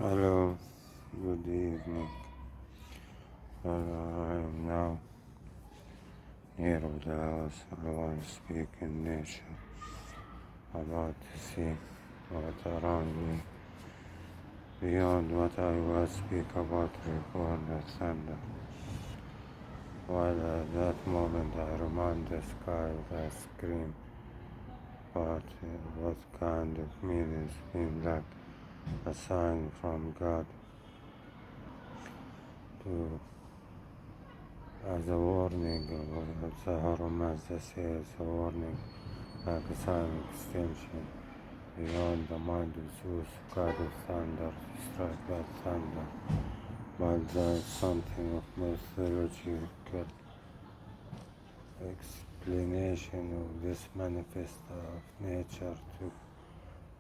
Hello, good evening. I am now near the house. I want to speak in nature. I want to see what around me, beyond what I will speak about reborn the thunder. While at that moment I remind the sky that scream, but what kind of meanings seem like a sign from God to as a warning, or as a harm as they say, as a warning, like a sign extension beyond the mind of Zeus, god of thunder, to strike that thunder. But there is something of mythological explanation of this manifest of nature to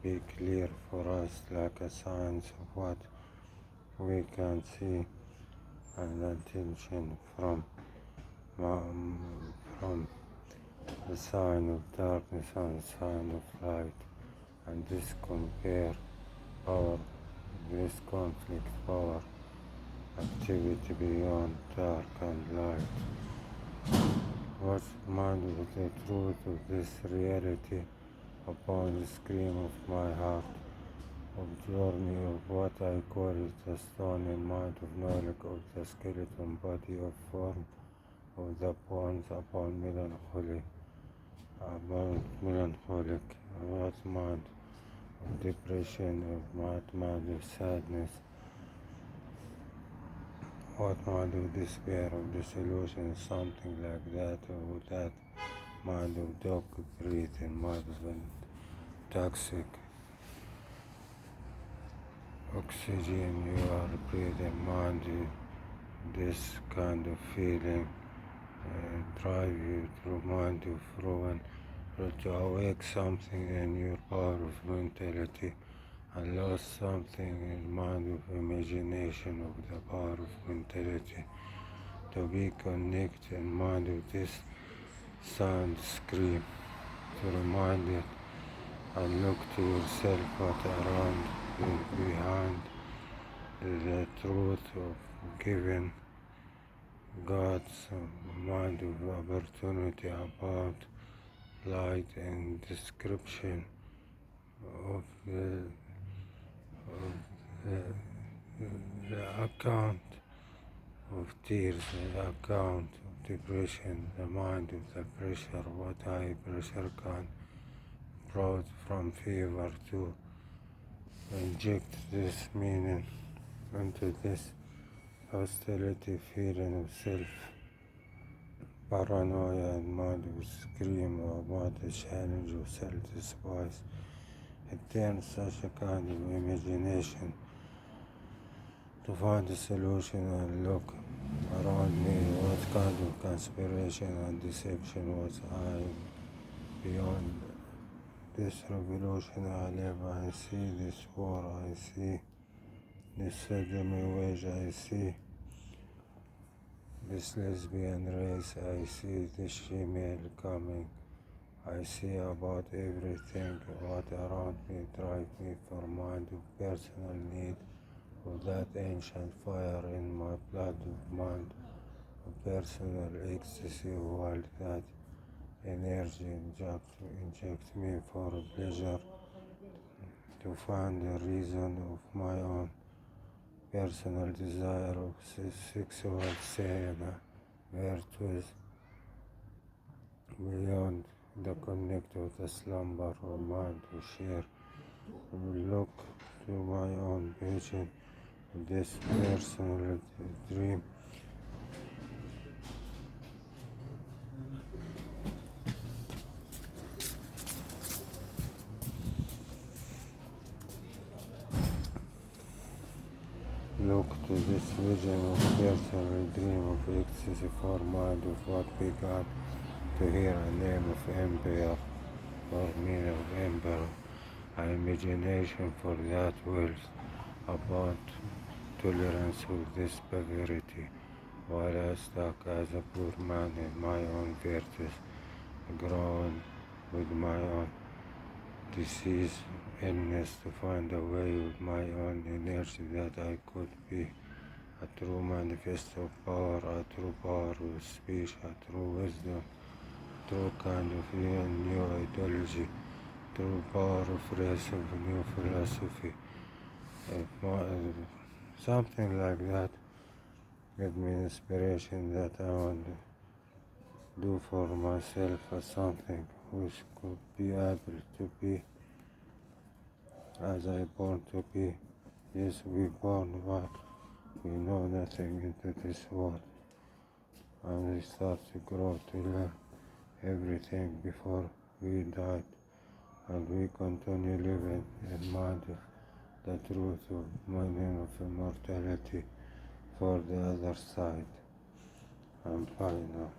be clear for us, like a science of what we can see and attention from the sign of darkness and sign of light, and this compare power, this conflict power, activity beyond dark and light. What's mind with the truth of this reality upon the scream of my heart, of journey of what I call it the stone in mind of knowledge of the skeleton body of form of the bones upon melancholy, about melancholic, what mind of depression, of what mind of sadness, what mind of despair, of disillusion, something like that, or that mind of dog breathing, mind of an toxic oxygen you are breathing, mind, this kind of feeling drive you through mind of ruin, or to awake something in your power of mentality and lost something in mind of imagination of the power of mentality, to be connected in mind of this sound scream, to remind it and look to yourself what around you behind the truth of giving God's mind of opportunity about light and description of the account of tears, the account of depression, the mind of the pressure, what high pressure can brought from fever to inject this meaning into this hostility feeling of self paranoia and mind of scream about the challenge of self-despise. It turns such a kind of imagination to find a solution and look around me what kind of conspiration and deception was I beyond this revolution I live. I see this war, I see this sodomy wage, I see this lesbian race, I see this female coming, I see about everything what around me drive me for mind of personal need of that ancient fire in my blood of mind of personal ecstasy while that energy inject me for pleasure to find a reason of my own personal desire of sexual saying virtues beyond the connect of the slumber of mind to share. Look to my own vision, this personal dream. Look to this vision of personal dream of ecstasy for mind of what began to hear a name of empire or meaning of emperor, an imagination for that wealth, about tolerance of this poverty, while I stuck as a poor man in my own virtues, grown with my own disease, illness, to find a way with my own energy that I could be a true manifest of power, a true power of speech, a true wisdom, true kind of new ideology, true power of race of new philosophy. Something like that give me inspiration that I want to do for myself or something which could be able to be as I born to be. Yes, we born, but we know nothing into this world, and we start to grow to learn everything before we died, and we continue living in mind of the truth of meaning of immortality for the other side. I'm fine now.